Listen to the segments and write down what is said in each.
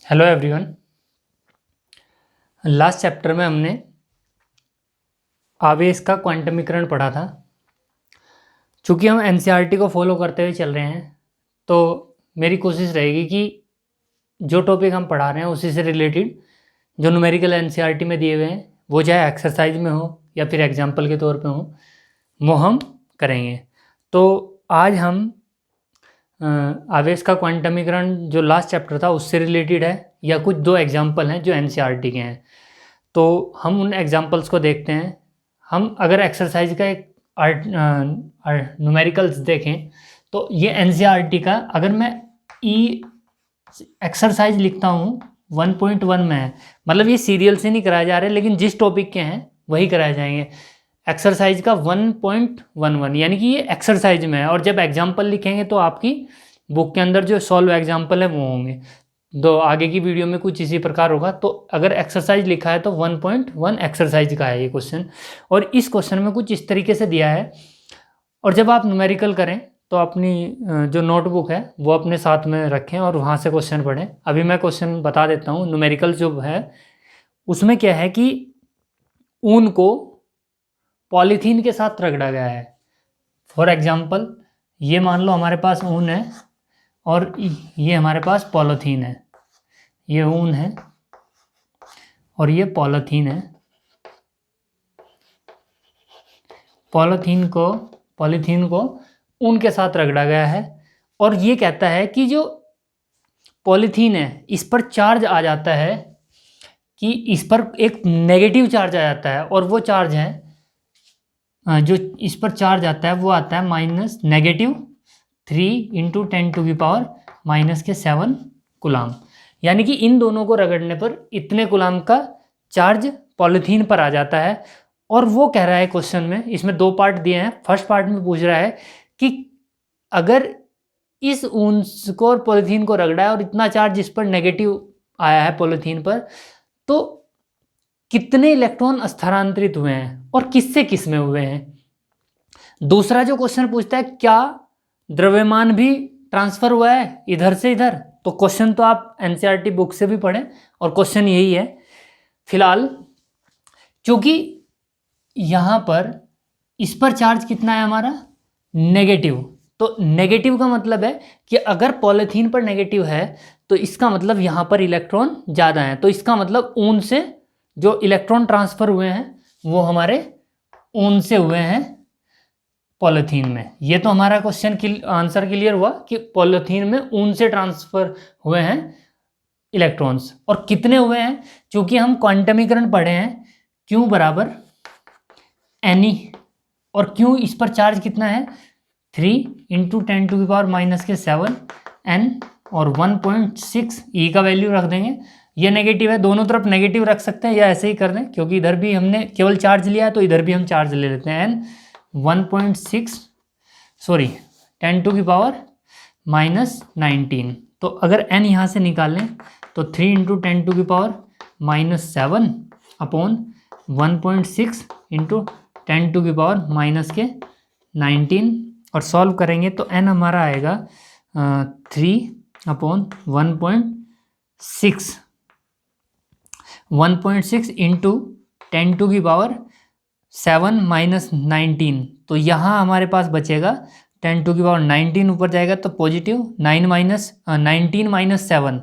Hello everyone. Last chapter में हमने आवेश का क्वांटमीकरण पढ़ा था। चूँकि हम एनसीईआरटी को फॉलो करते हुए चल रहे हैं तो मेरी कोशिश रहेगी कि जो टॉपिक हम पढ़ा रहे हैं उसी से रिलेटेड जो न्यूमेरिकल एनसीईआरटी में दिए हुए हैं वो चाहे एक्सरसाइज में हो या फिर एग्जाम्पल के तौर पे हो वो हम करेंगे। तो आज हम आवेश का क्वांटमीकरण जो लास्ट चैप्टर था उससे रिलेटेड है या कुछ दो एग्जाम्पल हैं जो एनसीईआरटी के हैं, तो हम उन एग्जाम्पल्स को देखते हैं। हम अगर एक्सरसाइज का एक न्यूमेरिकल्स देखें तो ये एनसीईआरटी का अगर मैं ई एक्सरसाइज लिखता हूँ 1.1 में है, मतलब ये सीरियल से नहीं कराया जा रहा है लेकिन जिस टॉपिक के हैं वही कराए जाएंगे। एक्सरसाइज का 1.11 यानी कि ये एक्सरसाइज में है, और जब एग्जाम्पल लिखेंगे तो आपकी बुक के अंदर जो सॉल्व एग्जाम्पल है वो होंगे। तो आगे की वीडियो में कुछ इसी प्रकार होगा। तो अगर एक्सरसाइज लिखा है तो 1.1 एक्सरसाइज का है ये क्वेश्चन, और इस क्वेश्चन में कुछ इस तरीके से दिया है। और जब आप न्यूमेरिकल करें तो अपनी जो नोटबुक है वो अपने साथ में रखें और वहाँ से क्वेश्चन पढ़ें। अभी मैं क्वेश्चन बता देता हूँ। न्यूमेरिकल जो है उसमें क्या है कि ऊन को पॉलीथीन के साथ रगड़ा गया है। फॉर एग्जाम्पल ये मान लो हमारे पास ऊन है और ये हमारे पास पॉलीथीन है। ये ऊन है और ये पॉलीथीन है। पॉलीथीन को ऊन के साथ रगड़ा गया है और ये कहता है कि जो पॉलीथीन है इस पर चार्ज आ जाता है, कि इस पर एक नेगेटिव चार्ज आ जाता है, और वो चार्ज है जो इस पर चार्ज आता है वो आता है -3 × 10⁻⁻⁷ कूलाम। यानी कि इन दोनों को रगड़ने पर इतने कूलाम का चार्ज पॉलीथीन पर आ जाता है। और वो कह रहा है क्वेश्चन में, इसमें दो पार्ट दिए हैं। फर्स्ट पार्ट में पूछ रहा है कि अगर इस ऊन को और पॉलीथीन को रगड़ा है और इतना चार्ज इस पर नेगेटिव आया है पॉलीथीन पर, तो कितने इलेक्ट्रॉन स्थानांतरित हुए हैं और किससे किस में हुए हैं। दूसरा जो क्वेश्चन पूछता है क्या द्रव्यमान भी ट्रांसफर हुआ है इधर से इधर। तो क्वेश्चन तो आप एनसीईआरटी बुक से भी पढ़ें और क्वेश्चन यही है। फिलहाल क्योंकि यहां पर इस पर चार्ज कितना है हमारा नेगेटिव, तो नेगेटिव का मतलब है कि अगर पॉलीथीन पर नेगेटिव है तो इसका मतलब यहां पर इलेक्ट्रॉन ज़्यादा है। तो इसका मतलब ऊन से जो इलेक्ट्रॉन ट्रांसफर हुए हैं वो हमारे ऊन से हुए हैं पॉलीथीन में। ये तो हमारा क्वेश्चन आंसर क्लियर हुआ कि पॉलीथीन में ऊन से ट्रांसफर हुए हैं इलेक्ट्रॉन्स। और कितने हुए हैं, क्योंकि हम क्वांटमीकरण पढ़े हैं Q बराबर N, और Q इस पर चार्ज कितना है 3 × 10⁻⁻⁷ N, और 1.6 E का वैल्यू रख देंगे। ये नेगेटिव है, दोनों तरफ नेगेटिव रख सकते हैं या ऐसे ही कर दें, क्योंकि इधर भी हमने केवल चार्ज लिया है तो इधर भी हम चार्ज ले लेते हैं। N 10⁻⁻⁹ तो अगर n यहाँ से निकालें तो 3 × 10⁻⁷ अपॉन 1.6 × 10⁻⁻⁹ और सॉल्व करेंगे तो n हमारा आएगा 3/1.6 × 10⁻⁷ तो यहाँ हमारे पास बचेगा 10⁻⁹ ऊपर जाएगा तो पॉजिटिव 19 - 7,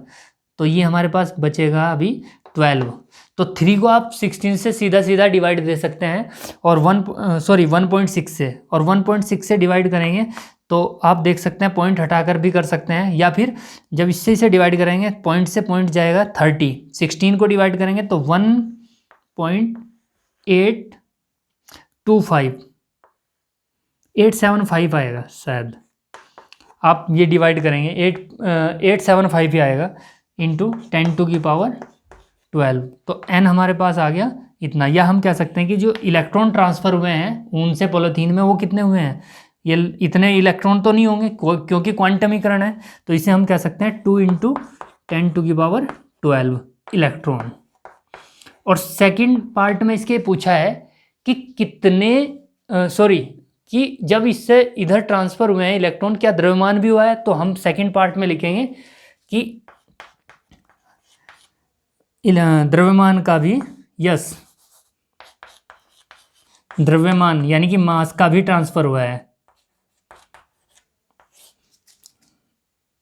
तो ये हमारे पास बचेगा अभी 12। तो 3 को आप 16 से सीधा सीधा डिवाइड दे सकते हैं और 1.6 से, और 1.6 से डिवाइड करेंगे तो आप देख सकते हैं पॉइंट हटाकर भी कर सकते हैं, या फिर जब इससे इसे डिवाइड करेंगे पॉइंट से पॉइंट जाएगा 30। 16 को डिवाइड करेंगे तो 1.875 आएगा शायद। आप ये डिवाइड करेंगे 875 ही आएगा इंटू 10⁻12। तो n हमारे पास आ गया इतना। या हम कह सकते हैं कि जो इलेक्ट्रॉन ट्रांसफ़र हुए हैं ऊन से पॉलीथीन में वो कितने हुए हैं। ये इतने इलेक्ट्रॉन तो नहीं होंगे क्योंकि क्वांटमीकरण है, तो इसे हम कह सकते हैं 2 × 10⁻12 इलेक्ट्रॉन। और सेकंड पार्ट में इसके पूछा है कि कितने कि जब इससे इधर ट्रांसफ़र हुए हैं इलेक्ट्रॉन क्या द्रव्यमान भी हुआ है। तो हम सेकंड पार्ट में लिखेंगे कि द्रव्यमान का भी, यस, द्रव्यमान यानी कि मास का भी ट्रांसफर हुआ है,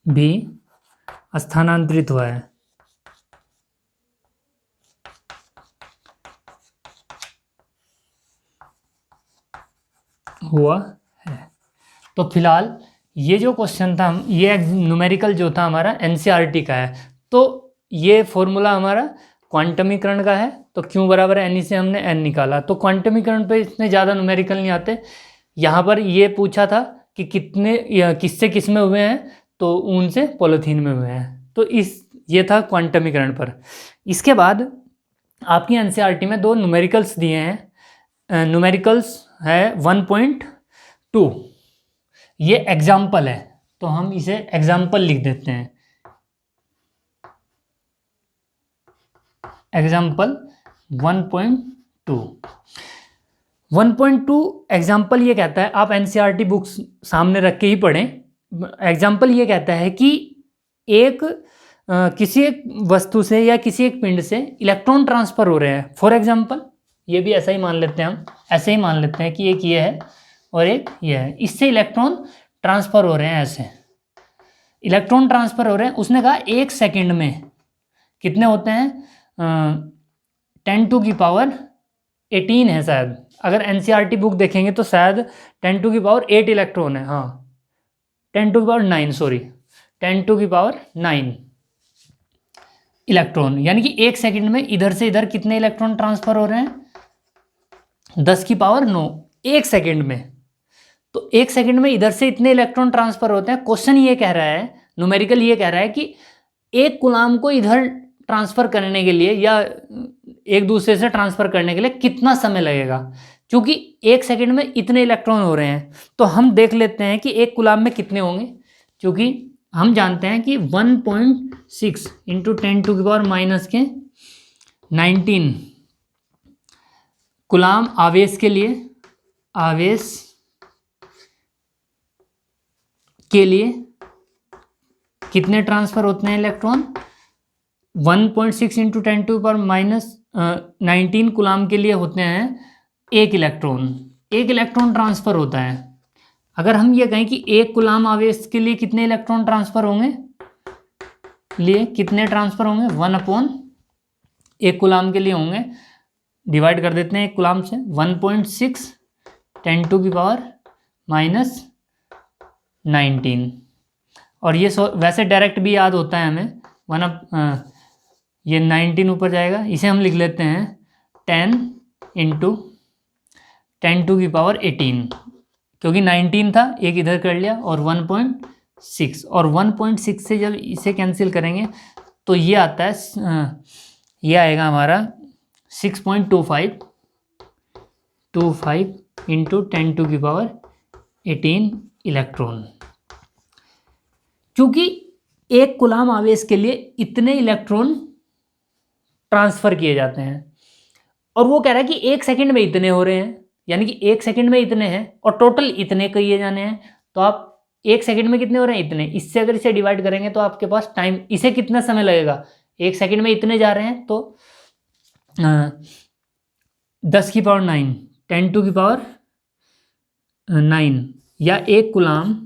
भी स्थानांतरित हुआ है। हुआ है। तो फिलहाल ये जो क्वेश्चन था, ये न्यूमेरिकल जो था हमारा एनसीईआरटी का है। तो ये फॉर्मूला हमारा क्वांटमीकरण का है। तो क्यू बराबर एन से हमने एन निकाला। तो क्वांटमीकरण पे इतने ज़्यादा न्यूमेरिकल नहीं आते। यहाँ पर ये पूछा था कि कितने किससे किस में हुए हैं, तो ऊन से पॉलीथीन में हुए हैं। तो ये था क्वांटमीकरण पर। इसके बाद आपकी एनसीईआरटी में दो न्यूमेरिकल्स दिए हैं। न्यूमेरिकल्स है 1.2, ये एग्जाम्पल है, तो हम इसे एग्जाम्पल लिख देते हैं। एग्जाम्पल 1.2। 1.2 एग्जाम्पल ये कहता है, आप एनसीईआरटी बुक्स सामने रख के ही पढ़ें। एग्जाम्पल ये कहता है कि किसी एक वस्तु से या किसी एक पिंड से इलेक्ट्रॉन ट्रांसफर हो रहे हैं। फॉर एग्जाम्पल ये भी ऐसा ही मान लेते हैं, हम ऐसे ही मान लेते हैं कि एक ये है और एक ये है, इससे इलेक्ट्रॉन ट्रांसफर हो रहे हैं। ऐसे इलेक्ट्रॉन ट्रांसफर हो रहे हैं। उसने कहा 1 सेकेंड में कितने होते हैं, 10⁻18 है शायद। अगर एनसीईआरटी बुक देखेंगे तो शायद 10⁸ इलेक्ट्रॉन है। हाँ 10⁹, सॉरी 10⁹ इलेक्ट्रॉन, यानी कि 1 सेकेंड में इधर से इधर कितने इलेक्ट्रॉन ट्रांसफर हो रहे हैं, 10⁹ 1 सेकेंड में। तो 1 सेकेंड में इधर से इतने इलेक्ट्रॉन ट्रांसफर होते हैं। क्वेश्चन ये कह रहा है, न्यूमेरिकल ये कह रहा है कि 1 कूलाम को इधर ट्रांसफर करने के लिए या एक दूसरे से ट्रांसफर करने के लिए कितना समय लगेगा। क्योंकि 1 सेकेंड में इतने इलेक्ट्रॉन हो रहे हैं, तो हम देख लेते हैं कि 1 कूलाम में कितने होंगे। क्योंकि हम जानते हैं कि 1.6 × 10⁻⁹ कूलाम आवेश के लिए कितने ट्रांसफर होते हैं इलेक्ट्रॉन। 1.6 × 10⁻⁹ कूलाम के लिए होते हैं 1 इलेक्ट्रॉन। 1 इलेक्ट्रॉन ट्रांसफर होता है। अगर हम ये कहें कि 1 कूलाम आवेश के लिए कितने इलेक्ट्रॉन ट्रांसफर होंगे, 1 कूलाम के लिए होंगे, डिवाइड कर देते हैं 1 कूलाम से, 1.6 10⁻⁹ और ये वैसे डायरेक्ट भी याद होता है हमें, ये 19 ऊपर जाएगा, इसे हम लिख लेते हैं 10 × 10⁸, क्योंकि 19 था, एक इधर कर लिया, और 1.6, और 1.6 से जब इसे कैंसिल करेंगे तो ये आता है, ये आएगा हमारा 6.25 × 10⁸ इलेक्ट्रॉन। क्योंकि 1 कूलाम आवेश के लिए इतने इलेक्ट्रॉन ट्रांसफर किए जाते हैं, और वो कह रहा है कि 1 सेकेंड में इतने हो रहे हैं, यानी कि 1 सेकेंड में इतने हैं और टोटल इतने किए जाने हैं। तो आप 1 सेकेंड में कितने हो रहे हैं, इतने। इससे अगर इसे डिवाइड करेंगे तो आपके पास टाइम, इसे कितना समय लगेगा, 1 सेकेंड में इतने जा रहे हैं, तो 10⁹ 10⁹ या 1 कूलाम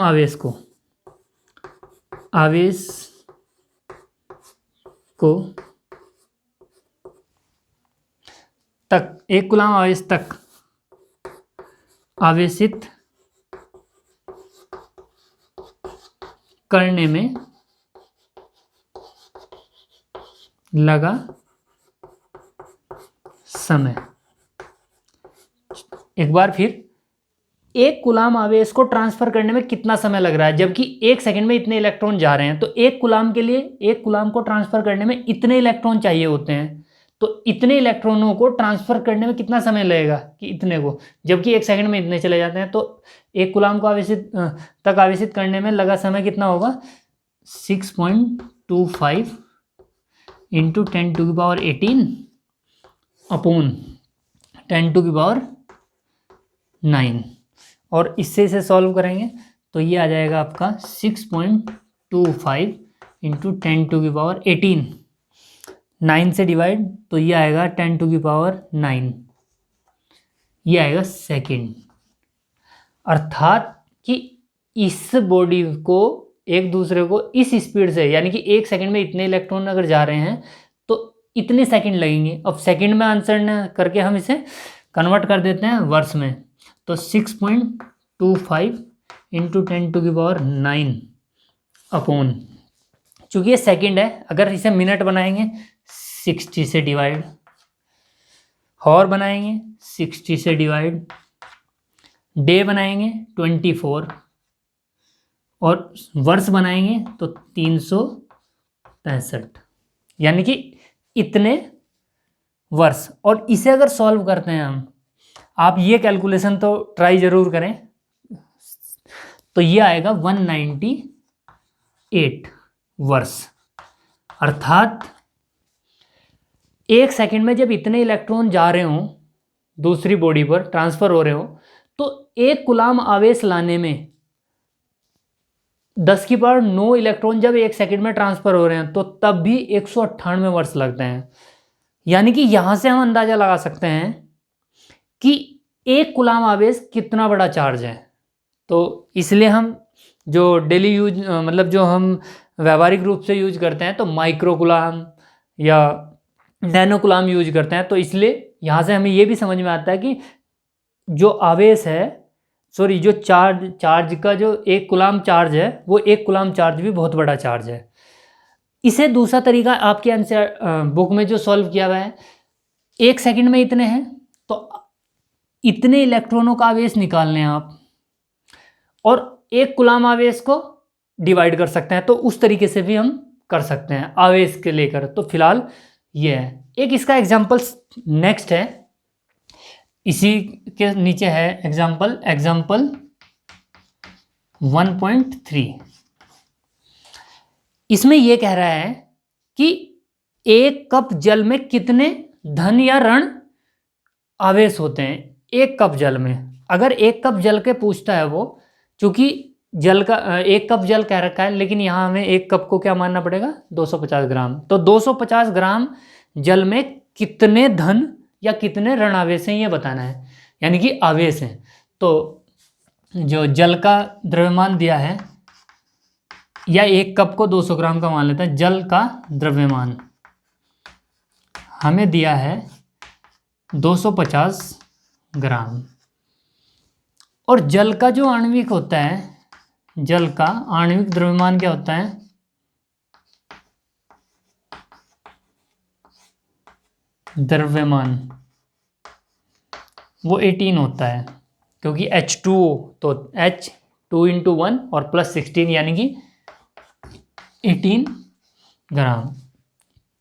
आवेश को तक 1 कूलाम आवेश तक आवेशित करने में लगा समय। एक बार फिर, 1 कूलाम आवेश को ट्रांसफर करने में कितना समय लग रहा है, जबकि 1 सेकेंड में इतने इलेक्ट्रॉन जा रहे हैं। तो 1 कूलाम के लिए, 1 कूलाम को ट्रांसफर करने में इतने इलेक्ट्रॉन चाहिए होते हैं। तो इतने इलेक्ट्रॉनों को ट्रांसफर करने में कितना समय लगेगा कि इतने को, जबकि 1 सेकेंड में इतने चले जाते हैं। तो 1 कूलाम को आवेशित करने में लगा समय कितना होगा, 6.25 × 10⁸ अपॉन 10⁹ और इससे इसे सॉल्व करेंगे तो ये आ जाएगा आपका 6.25 इंटू 10⁻18। 9 से डिवाइड, तो ये आएगा 10⁹, ये आएगा सेकेंड। अर्थात कि इस बॉडी को एक दूसरे को इस स्पीड से, यानी कि 1 सेकंड में इतने इलेक्ट्रॉन अगर जा रहे हैं तो इतने सेकंड लगेंगे। अब सेकंड में आंसर न करके हम इसे कन्वर्ट कर देते हैं वर्स में, तो 6.25 इंटू 10⁹ अपॉन, चूँकि ये सेकंड है, अगर इसे मिनट बनाएंगे 60 से डिवाइड, हॉर बनाएंगे 60 से डिवाइड, डे बनाएंगे 24 और वर्ष बनाएंगे तो 365, यानी कि इतने वर्ष। और इसे अगर सॉल्व करते हैं हम, आप ये कैलकुलेशन तो ट्राई जरूर करें, तो ये आएगा 198 वर्ष। अर्थात 1 सेकंड में जब इतने इलेक्ट्रॉन जा रहे हों, दूसरी बॉडी पर ट्रांसफर हो रहे हो, तो 1 कूलाम आवेश लाने में 10⁹ इलेक्ट्रॉन जब 1 सेकंड में ट्रांसफर हो रहे हैं, तो तब भी 198 वर्ष लगते हैं। यानी कि यहां से हम अंदाजा लगा सकते हैं कि 1 कूलाम आवेश कितना बड़ा चार्ज है। तो इसलिए हम जो डेली यूज, मतलब जो हम व्यावहारिक रूप से यूज करते हैं, तो माइक्रो कूलाम या नैनो कूलाम यूज करते हैं। तो इसलिए यहाँ से हमें ये भी समझ में आता है कि जो आवेश है, सॉरी, जो चार्ज का जो 1 कूलाम चार्ज है, वो 1 कूलाम चार्ज भी बहुत बड़ा चार्ज है। इसे दूसरा तरीका आपके आंसर बुक में जो सॉल्व किया हुआ है, 1 सेकंड में इतने हैं, तो इतने इलेक्ट्रॉनों का आवेश निकालने हैं आप, और 1 कूलाम आवेश को डिवाइड कर सकते हैं। तो उस तरीके से भी हम कर सकते हैं आवेश के लेकर। तो फिलहाल ये है। एक इसका एग्जाम्पल नेक्स्ट है, इसी के नीचे है एग्जाम्पल 1.3। इसमें यह कह रहा है कि 1 कप जल में कितने धन या ऋण आवेश होते हैं। 1 कप जल में, अगर 1 कप जल के पूछता है वो, चूंकि जल का 1 कप जल कह रखा है, लेकिन यहाँ हमें 1 कप को क्या मानना पड़ेगा, 250 ग्राम। तो 250 ग्राम जल में कितने धन या कितने ऋण आवेश हैं ये बताना है, यानी कि आवेश हैं। तो जो जल का द्रव्यमान दिया है, या 1 कप को 200 ग्राम का मान लेते हैं, जल का द्रव्यमान हमें दिया है 250 ग्राम। और जल का जो आणविक होता है, जल का आणविक द्रव्यमान क्या होता है, द्रव्यमान वो 18 होता है, क्योंकि H2O, तो H2 × 1 और +16 यानी कि 18 ग्राम।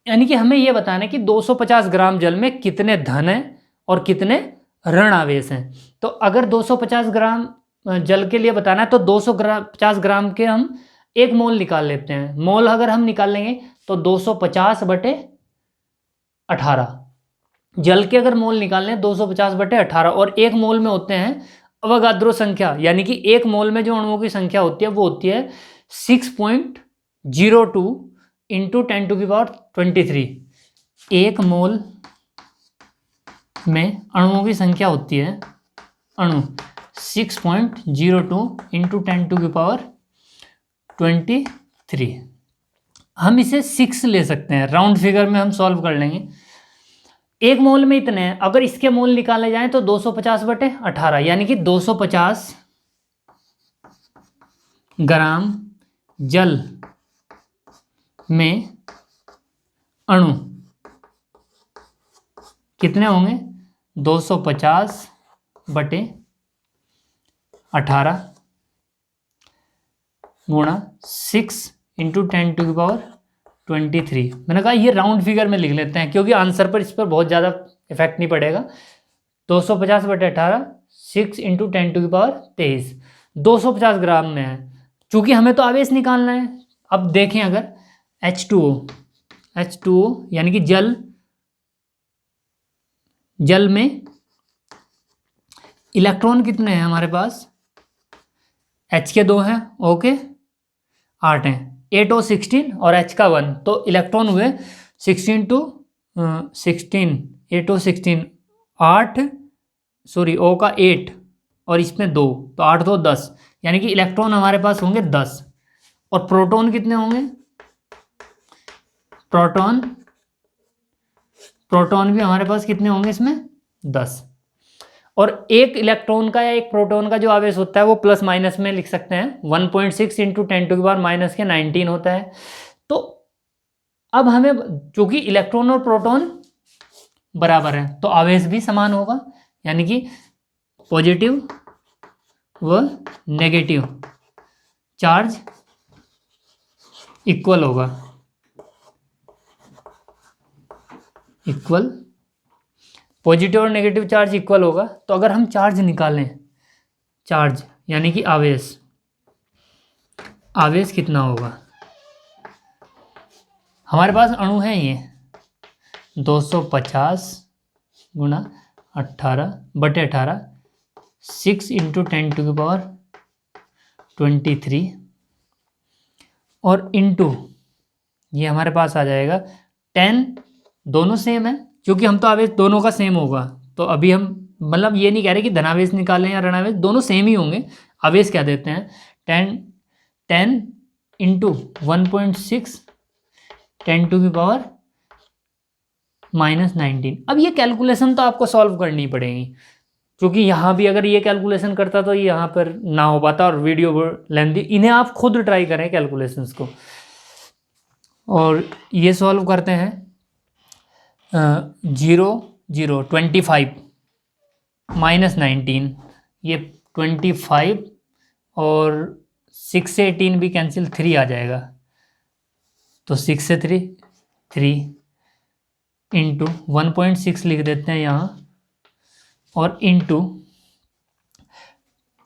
यानी कि हमें यह बताना है कि 250 ग्राम जल में कितने धन हैं और कितने ऋण आवेश हैं। तो अगर 250 ग्राम जल के लिए बताना है, तो 250 ग्राम के हम 1 मोल निकाल लेते हैं। मोल अगर हम निकाल लेंगे तो 250/18। जल के अगर मोल निकालने 250/18, और 1 मोल में होते हैं अवोगाद्रो संख्या, यानी कि 1 मोल में जो अणुओं की संख्या होती है वो होती है 6.02 इंटू 10⁻23। 1 मोल में अणुओं की संख्या होती है, अणु 6.02 इंटू 10⁻23। हम इसे 6 ले सकते हैं, राउंड फिगर में हम सॉल्व कर लेंगे। 1 मोल में इतने हैं, अगर इसके मोल निकाले जाएं तो 250/18, यानी कि 250 ग्राम जल में अणु कितने होंगे, 250/18 गुणा 6 इंटू 10⁻23। मैंने कहा ये राउंड फिगर में लिख लेते हैं, क्योंकि आंसर पर इस पर बहुत ज़्यादा इफेक्ट नहीं पड़ेगा। 250/18 6 इंटू 10⁻23 250 ग्राम में है, चूँकि हमें तो आवेश निकालना है। अब देखें, अगर H2O यानी कि जल में इलेक्ट्रॉन कितने हैं हमारे पास, H के 2 हैं, O के 8 हैं, 8 और 16 और H का 1, तो इलेक्ट्रॉन हुए 16 टू 16, 8 और 16, 8, सॉरी O का 8 और इसमें 2, तो 8 2 10, यानी कि इलेक्ट्रॉन हमारे पास होंगे 10। और प्रोटॉन कितने होंगे? प्रोटॉन भी हमारे पास कितने होंगे इसमें? 10। और एक इलेक्ट्रॉन का या एक प्रोटॉन का जो आवेश होता है वो प्लस माइनस में लिख सकते हैं, 1.6 इंटू 10⁻⁻⁻⁹ होता है। तो अब हमें, चूंकि इलेक्ट्रॉन और प्रोटॉन बराबर हैं तो आवेश भी समान होगा, यानी कि पॉजिटिव व नेगेटिव चार्ज इक्वल होगा, इक्वल, पॉजिटिव और नेगेटिव चार्ज इक्वल होगा। तो अगर हम चार्ज निकालें, चार्ज यानी कि आवेश, आवेश कितना होगा? हमारे पास अणु है ये 250 गुणा 18/18, 6 इंटू 10⁻23 और इंटू ये हमारे पास आ जाएगा 10, दोनों सेम है क्योंकि हम तो आवेश दोनों का सेम होगा। तो अभी हम मतलब ये नहीं कह रहे कि धनावेश निकालें या ऋणावेश, दोनों सेम ही होंगे। आवेश क्या देते हैं? 10 इंटू 1.6 10⁻⁻19। अब ये कैलकुलेशन तो आपको सॉल्व करनी पड़ेगी, क्योंकि यहाँ भी अगर ये कैलकुलेशन करता तो यहाँ पर ना हो पाता और वीडियो लेंथी। इन्हें आप खुद ट्राई करें कैलकुलेशंस को। और ये सॉल्व करते हैं 25 माइनस 19, ये 25 और 6 से 18 भी कैंसिल, 3 आ जाएगा, तो 6 से 3 इंटू 1.6 लिख देते हैं यहाँ, और इंटू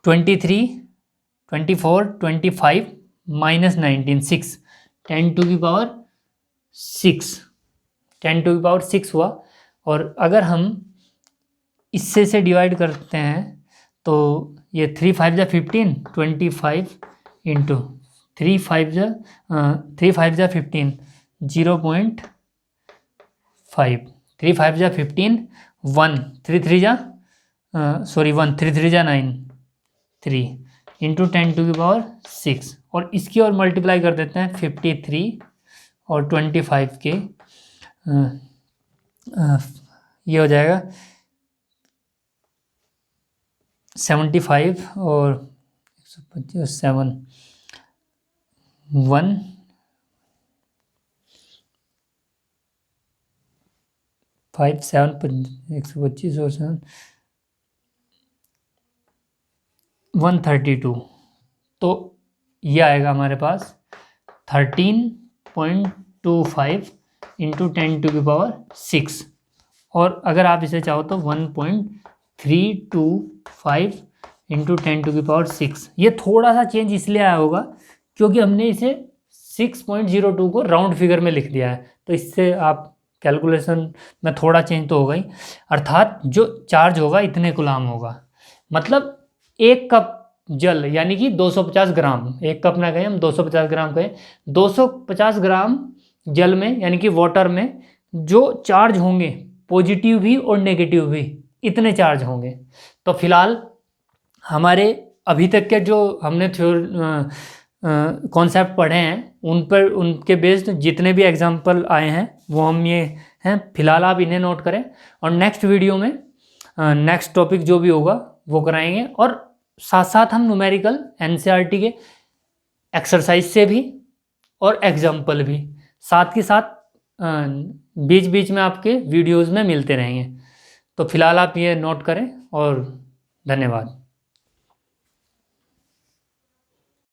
23, 24, 25 माइनस 19, 6, 10⁻6 हुआ। और अगर हम इससे से डिवाइड करते हैं तो ये 3 5 जा 15, 25 इंटू 3 5 जा 15, 0.5, 3 5 जा 15, 1 3 3 जा 1 3 3 जा 9, 3 इंटू 10⁻6 और इसकी और मल्टीप्लाई कर देते हैं 53 और 25 के ये हो जाएगा 75 और 125, 7 1 5 7 125 और 7 132। तो ये आएगा हमारे पास 13.25 इंटू 10⁻6। और अगर आप इसे चाहो तो 1.325 इंटू 10⁻6। ये थोड़ा सा चेंज इसलिए आया होगा क्योंकि हमने इसे 6.02 को राउंड फिगर में लिख दिया है, तो इससे आप कैलकुलेशन में थोड़ा चेंज तो होगा ही। अर्थात जो चार्ज होगा इतने कूलाम होगा, मतलब 1 कप जल यानी कि 250 ग्राम, 1 कप ना कहें हम, 250 ग्राम कहें, 250 ग्राम जल में यानी कि वाटर में जो चार्ज होंगे, पॉजिटिव भी और नेगेटिव भी, इतने चार्ज होंगे। तो फिलहाल हमारे अभी तक के जो हमने कॉन्सेप्ट पढ़े हैं उन पर, उनके बेस्ड जितने भी एग्जाम्पल आए हैं वो हम ये हैं। फिलहाल आप इन्हें नोट करें और नेक्स्ट वीडियो में नेक्स्ट टॉपिक जो भी होगा वो कराएंगे, और साथ साथ हम न्यूमेरिकल एनसीईआरटी के एक्सरसाइज से भी और एग्जाम्पल भी साथ के साथ बीच बीच में आपके वीडियोस में मिलते रहेंगे। तो फिलहाल आप ये नोट करें और धन्यवाद।